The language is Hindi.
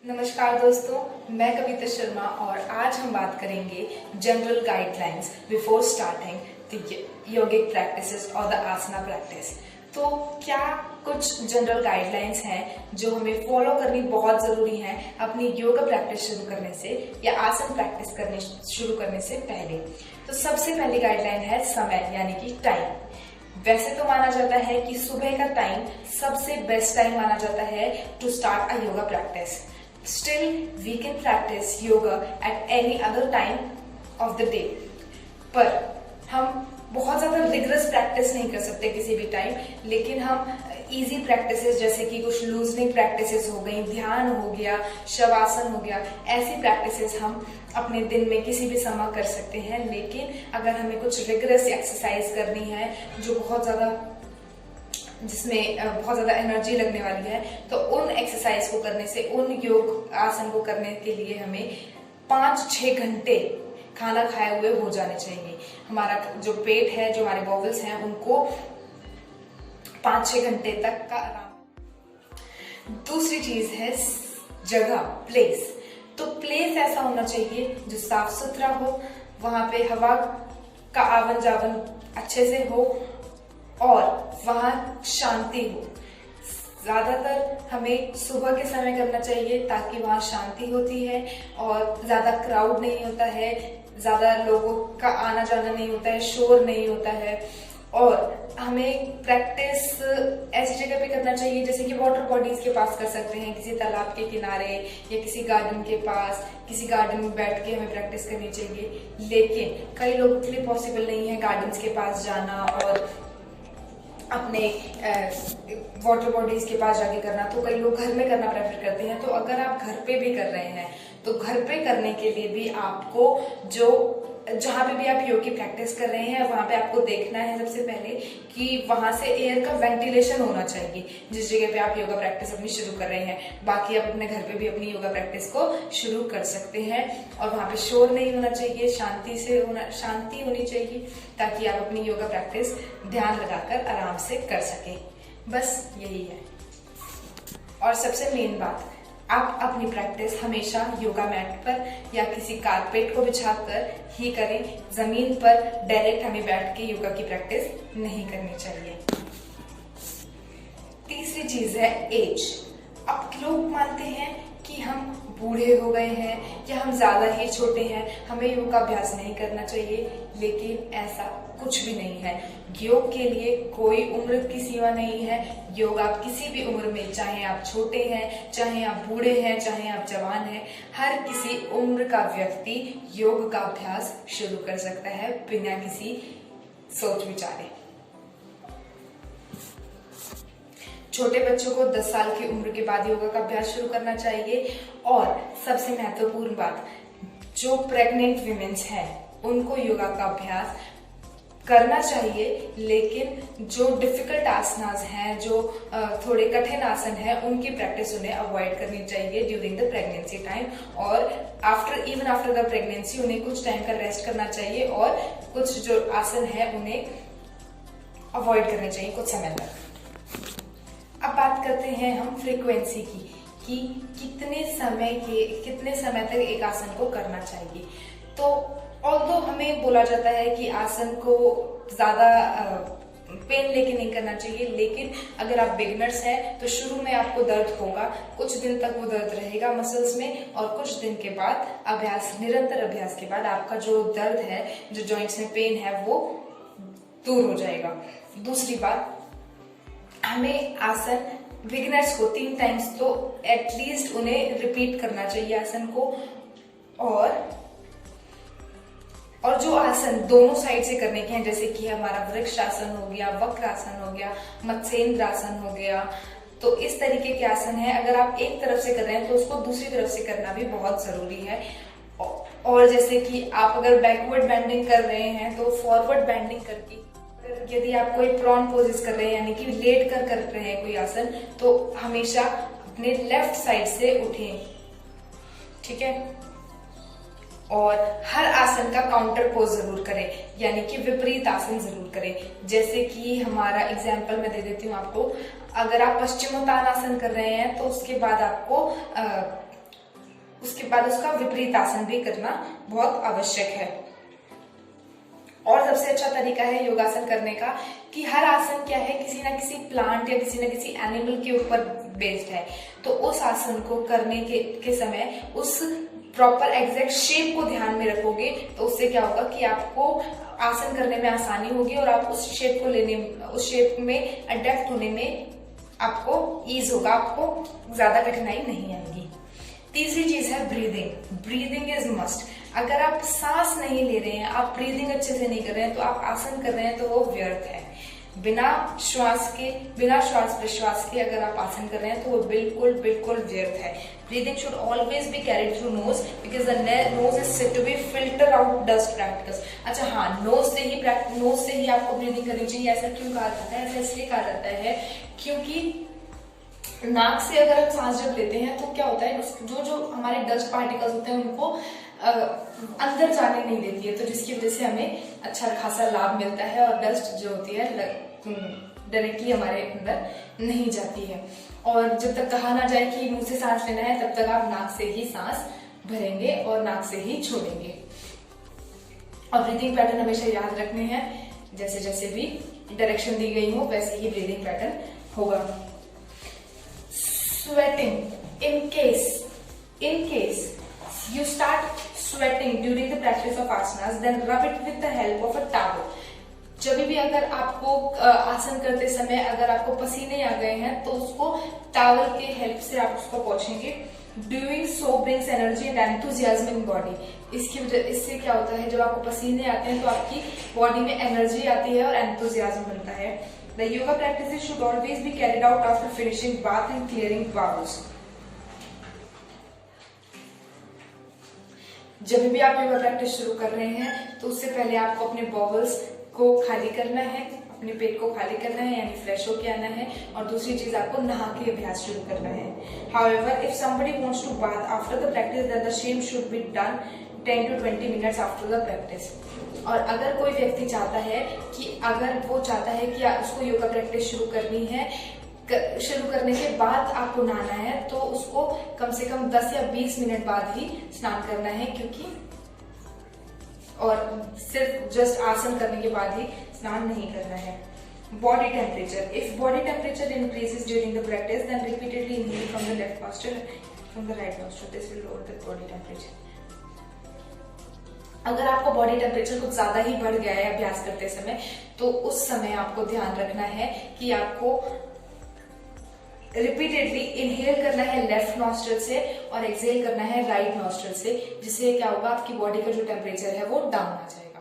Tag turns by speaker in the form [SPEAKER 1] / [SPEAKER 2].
[SPEAKER 1] नमस्कार दोस्तों, मैं कविता शर्मा और आज हम बात करेंगे general guidelines before starting the yogic practices और द आसना प्रैक्टिस। तो क्या कुछ जनरल गाइडलाइंस हैं जो हमें फॉलो करनी बहुत जरूरी है अपनी योगा प्रैक्टिस शुरू करने से या आसन प्रैक्टिस करने शुरू करने से पहले। तो सबसे पहली गाइडलाइन है समय यानी कि टाइम। वैसे तो माना जाता है कि सुबह का टाइम सबसे बेस्ट टाइम माना जाता है to start a yoga practice. Still, we can practice yoga at any other time of the day. पर हम बहुत ज्यादा रिगरस प्रैक्टिस नहीं कर सकते किसी भी टाइम, लेकिन हम इजी प्रैक्टिसेस जैसे कि कुछ लूजनिंग प्रैक्टिसेस हो गई, ध्यान हो गया, शवासन हो गया, ऐसी प्रैक्टिसेस हम अपने दिन में किसी भी समय कर सकते हैं। लेकिन अगर हमें कुछ रिगरस एक्सरसाइज करनी है जो जिसमें बहुत ज्यादा एनर्जी लगने वाली है, तो उन एक्सरसाइज को करने से, उन योग आसन को करने के लिए हमें 5-6 घंटे खाना खाए हुए हो जाने चाहिए। हमारा जो पेट है, जो हमारे बॉवल्स हैं, उनको 5-6 घंटे तक का आराम। दूसरी चीज है जगह, प्लेस। तो प्लेस ऐसा होना चाहिए जो साफ सुथरा हो, वहां पे हवा का आवन जावन अच्छे से हो और वहां शांति हो। ज्यादातर हमें सुबह के समय करना चाहिए ताकि वहां शांति होती है और ज्यादा क्राउड नहीं होता है, ज्यादा लोगों का आना जाना नहीं होता है, शोर नहीं होता है। और हमें प्रैक्टिस ऐसी जगह पे करना चाहिए जैसे कि वाटर बॉडीज के पास कर सकते हैं, किसी तालाब के किनारे या किसी गार्डन के पास, किसी गार्डन में बैठ के हमें प्रैक्टिस करनी चाहिए। लेकिन कई लोगों के लिए पॉसिबल नहीं है गार्डन्स के पास जाना और अपने वाटर बॉडीज के पास जाके करना, तो कई लोग घर में करना प्रेफर करते हैं। तो अगर आप घर पे भी कर रहे हैं तो घर पे करने के लिए भी आपको जहां पे भी आप योग की प्रैक्टिस कर रहे हैं वहां पे आपको देखना है सबसे पहले कि वहां से एयर का वेंटिलेशन होना चाहिए जिस जगह पे आप योगा प्रैक्टिस अपनी शुरू कर रहे हैं। बाकी आप अपने घर पे भी अपनी योगा प्रैक्टिस को शुरू कर सकते हैं और वहां पे शोर नहीं होना चाहिए, शांति होनी चाहिए ताकि आप अपनी योगा प्रैक्टिस ध्यान लगाकर आराम से कर सके। बस यही है। और सबसे मेन बात, आप अपनी प्रैक्टिस हमेशा योगा मैट पर या किसी कारपेट को बिछाकर ही करें। जमीन पर डायरेक्ट हमें बैठ के योगा की प्रैक्टिस नहीं करनी चाहिए। तीसरी चीज है एज। अब लोग मानते हैं कि हम बूढ़े हो गए हैं या हम ज्यादा ही छोटे हैं, हमें योग का अभ्यास नहीं करना चाहिए, लेकिन ऐसा कुछ भी नहीं है। योग के लिए कोई उम्र की सीमा नहीं है। योग आप किसी भी उम्र में, चाहे आप छोटे हैं, चाहे आप बूढ़े हैं, चाहे आप जवान हैं, हर किसी उम्र का व्यक्ति योग का अभ्यास शुरू कर सकता है बिना किसी सोच विचारे। छोटे बच्चों को 10 साल की उम्र के बाद योगा का अभ्यास शुरू करना चाहिए। और सबसे महत्वपूर्ण बात, जो प्रेग्नेंट विमेन्स हैं उनको योगा का अभ्यास करना चाहिए, लेकिन जो डिफिकल्ट आसनास हैं, जो थोड़े कठिन आसन हैं, उनकी प्रैक्टिस उन्हें अवॉइड करनी चाहिए ड्यूरिंग द प्रेगनेंसी टाइम। और इवन आफ्टर द प्रेगनेंसी उन्हें कुछ टाइम का रेस्ट करना चाहिए और कुछ जो आसन है उन्हें अवॉइड करने चाहिए कुछ समय तक। अब बात करते हैं हम फ्रीक्वेंसी की कि कितने समय तक एक आसन को करना चाहिए। तो ऑल्दो हमें बोला जाता है कि आसन को ज्यादा पेन लेके नहीं करना चाहिए, लेकिन अगर आप बिगिनर्स हैं तो शुरू में आपको दर्द होगा, कुछ दिन तक वो दर्द रहेगा मसल्स में और कुछ दिन के बाद निरंतर अभ्यास के बाद आपका जो दर्द है, जो जॉइंट्स में पेन है, वो दूर हो जाएगा। दूसरी बात, हमें आसन बिगिनर्स को 3 टाइम्स तो एटलीस्ट उन्हें रिपीट करना चाहिए आसन को। और जो आसन दोनों साइड से करने के हैं, जैसे कि हमारा वृक्ष आसन हो गया, वक्र आसन हो गया, मत्स्येंद्र आसन हो गया, तो इस तरीके के आसन है। अगर आप एक तरफ से कर रहे हैं तो उसको दूसरी तरफ से करना भी बहुत जरूरी है। और जैसे कि आप अगर बैकवर्ड बेंडिंग कर रहे हैं तो फॉरवर्ड बेंडिंग करके, यदि आप कोई प्रॉन पोजेस कर रहे हैं यानी कि लेट कर रहे हैं कोई आसन, तो हमेशा अपने लेफ्ट साइड से उठें, ठीक है। और हर आसन का काउंटर पोज जरूर करें, यानी कि विपरीत आसन जरूर करें। जैसे कि हमारा एग्जाम्पल मैं दे देती हूँ आपको। अगर आप पश्चिमोत्तान आसन कर रहे हैं तो उसके बाद आपको फिर बाद उसका विपरीत आसन भी करना बहुत आवश्यक है। और सबसे अच्छा तरीका है योगासन करने का कि हर आसन क्या है, किसी ना किसी प्लांट या किसी ना किसी एनिमल के ऊपर बेस्ड है। तो उस आसन को करने के समय उस प्रॉपर एग्जैक्ट शेप को ध्यान में रखोगे तो उससे क्या होगा कि आपको आसन करने में आसानी होगी और आप उस शेप को लेने, उस शेप में अडेप्ट होने में आपको ईज होगा, आपको ज्यादा कठिनाई नहीं आएगी। तीसरी चीज है ब्रीदिंग। Breathing is must. अगर आप सांस नहीं ले रहे हैं, आप ब्रीदिंग अच्छे से नहीं कर रहे हैं, तो आप आसन कर रहे हैं तो वो व्यर्थ है। बिना श्वास प्रश्वास के अगर आप आसन कर रहे हैं तो वो बिल्कुल बिल्कुल व्यर्थ है। Breathing should always be carried through nose because the nose is said to be filter out dust particles. अच्छा हाँ, नोज से ही आपको ब्रीदिंग करनी चाहिए। ऐसा क्यों कहा जाता है? ऐसा इसलिए कहा जाता है क्योंकि नाक से अगर हम सांस जब लेते हैं तो क्या होता है, जो हमारे डस्ट पार्टिकल्स होते हैं उनको अंदर जाने नहीं देती है, तो जिसकी वजह से हमें अच्छा खासा लाभ मिलता है और डस्ट जो होती है डायरेक्टली हमारे अंदर नहीं जाती है। और जब तक कहा ना जाए कि मुंह से सांस लेना है तब तक आप नाक से ही सांस भरेंगे और नाक से ही छोड़ेंगे। और ब्रीदिंग पैटर्न हमेशा याद रखने हैं, जैसे जैसे भी डायरेक्शन दी गई हो वैसे ही ब्रीदिंग पैटर्न होगा। Sweating, in case you start sweating during the practice of asanas, then rub it with the help of a towel. जब भी अगर आपको आसन करते समय अगर आपको पसीने आ गए हैं तो उसको टॉवल के हेल्प से आप उसको पोंछेंगे। Doing so brings energy and enthusiasm in body. इससे क्या होता है, जब आपको पसीने आते हैं तो आपकी बॉडी में एनर्जी आती है और एंथुजियाज्म बनता है। The yoga practices should always be carried out after finishing bath and clearing bowels. जब भी आप योगा प्रैक्टिस शुरू कर रहे हैं तो उससे पहले आपको अपने बॉवल्स को खाली करना है, अपने पेट को खाली करना है, यानी फ्रेश होके आना है। और दूसरी चीज आपको नहा के अभ्यास शुरू करना है। However, if somebody wants to bath after the practice, then the same should be done 10 to 20 minutes after the practice. और अगर कोई व्यक्ति चाहता है कि उसको योगा प्रैक्टिस शुरू करनी है, शुरू करने के बाद आपको नहाना है तो उसको कम से कम 10 या 20 मिनट बाद ही स्नान करना है, क्योंकि और सिर्फ जस्ट आसन करने के बाद ही स्नान नहीं करना है। Body temperature, if body temperature increases during the practice then repeatedly inhale from the left nostril from the right nostril, this will lower the body temperature. अगर आपको बॉडी टेम्परेचर कुछ ज्यादा ही बढ़ गया है अभ्यास करते समय तो उस समय आपको ध्यान रखना है कि आपको रिपीटेडली इनहेल करना है लेफ्ट नॉस्ट्रिल से और एक्सहेल करना है राइट नॉस्ट्रिल से, जिससे क्या होगा, आपकी बॉडी का जो टेम्परेचर है वो डाउन आ जाएगा।